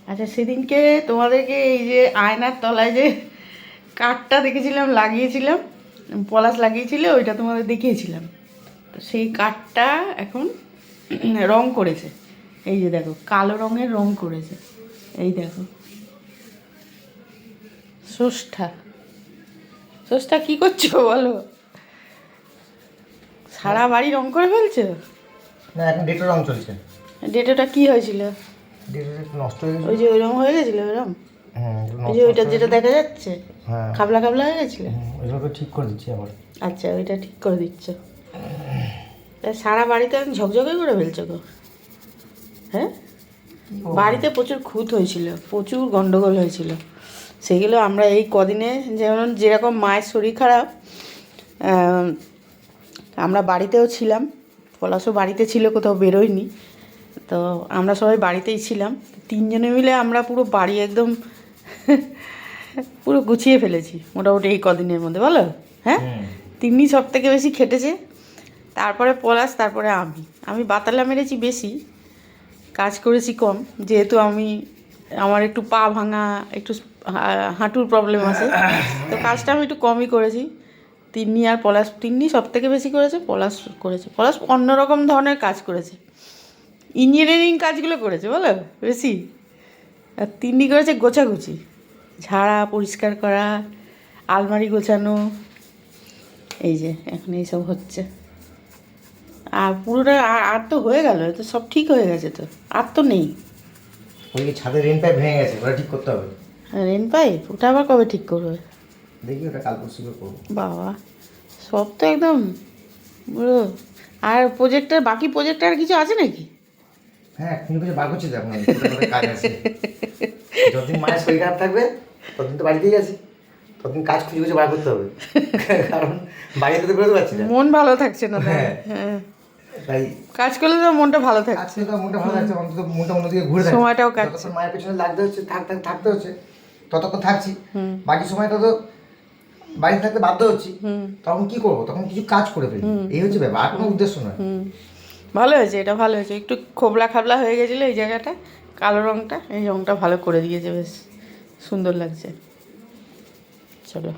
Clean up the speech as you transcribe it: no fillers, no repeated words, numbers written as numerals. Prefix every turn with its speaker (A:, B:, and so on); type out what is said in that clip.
A: আচ্ছা, সেদিনকে তোমাদেরকে এই যে আয়নার তলায় যে কাঠটা দেখেছিলাম, লাগিয়েছিলাম, পলাশ লাগিয়েছিল, ওইটা তোমাদের দেখিয়েছিলাম। তো সেই কাঠটা এখন রং করেছে। এই যে দেখো, কালো রঙের রং করেছে। এই দেখো, ষষ্ঠা ষষ্ঠা কি করছো বলো? সারা বাড়ি রং করে ফেলছো?
B: না, এখন ডেটো রং চলছে।
A: ডেটোটা কি হয়েছিল?
B: ডেটোটা একটু নষ্ট হয়ে গেছে।
A: ওই যে ওই রং হয়ে গেছিলো ওরম? ওই যে ওইটা যেটা দেখা যাচ্ছে
B: হ্যাঁ,
A: খাবলা খাবলা হয়ে গেছিলো।
B: ওইগুলোকে ঠিক করে দিচ্ছি আবার।
A: আচ্ছা, ওইটা ঠিক করে দিচ্ছ। তা সারা বাড়িতে আমি ঝকঝকে করে ফেলছো গো। হ্যাঁ, বাড়িতে প্রচুর খুঁত হয়েছিল, প্রচুর গন্ডগোল হয়েছিল। সেগুলো আমরা এই কদিনে, যেরকম মায়ের শরীর খারাপ, আমরা বাড়িতেও ছিলাম, পলাশও বাড়িতে ছিল, কোথাও বেরোয়নি। তো আমরা সবাই বাড়িতেই ছিলাম, তিনজনে মিলে আমরা পুরো বাড়ি একদম পুরো গুছিয়ে ফেলেছি মোটামুটি এই কদিনের মধ্যে, বলো? হ্যাঁ, তিন্নি সব থেকে বেশি খেটেছে, তারপরে পলাশ, তারপরে আমি বাতালা মেরেছি বেশি, কাজ করেছি কম, যেহেতু আমার একটু পা ভাঙা, একটু হাঁটুর প্রবলেম আছে, তো কাজটা আমি একটু কমই করেছি। তিন্নি আর পলাশ, তিন্নি সব থেকে বেশি করেছে, পলাশ অন্যরকম ধরনের কাজ করেছে, ইঞ্জিনিয়ারিং কাজগুলো করেছে বলো বেশি। আর তিন্নি করেছে গোছাগুছি, ঝাড়া পরিষ্কার করা, আলমারি গোছানো, এই যে এখন এইসব হচ্ছে। আর পুরোটা আর তো হয়ে গেল, তো সব ঠিক হয়ে গেছে, তো আর তো নেই।
B: ওই ছাদের রেন পাইপ ভেঙে গেছে, ওটা ঠিক করতে হবে।
A: রেন পাইপ ওটা আবার কবে ঠিক করবে?
B: দেখি, ওটা কাল পরশু করে করবো।
A: বাবা, সব তো একদম পুরো। আর বাকি প্রজেক্টর কিছু আছে নাকি?
B: হ্যাঁ, এখন কিছু বার করছি, এখন কাজ আছে। যতদিন মায়ের শরীর খারাপ থাকবে ততদিন তো বাড়িতেই আছি, ততদিন কাজ খুঁজে খুঁজে বার করতে হবে। কারণ বাড়িতে তো বেরোতে পারছি না,
A: মন ভালো থাকছে না।
B: হ্যাঁ,
A: হ্যাঁ,
B: তাই
A: কাজ করলে তো মনটা ভালো থাকছে,
B: আজকে তো মনটা ভালো থাকছে, অন্তত মনটা অন্যদিকে ঘুরে থাকছে।
A: সময়টাও কাটছে।
B: যতক্ষণ মায়ের পেছনে লাগতে হচ্ছে, থাকতে হচ্ছে, ততক্ষণ থাকছি। বাকি সময়টা তো বাড়িতে থাকতে বাধ্য হচ্ছি। তখন কি করবো? তখন কিছু কাজ করে ফেলি, এই হচ্ছে ব্যাপার, আর কোনো উদ্দেশ্য নয়।
A: ভালো হয়েছে, এটা ভালো হয়েছে। একটু খোবলা খাবলা হয়ে গেছিলো এই জায়গাটা, কালো রঙটা, এই রঙটা ভালো করে দিয়েছে, বেশ সুন্দর লাগছে। চলো।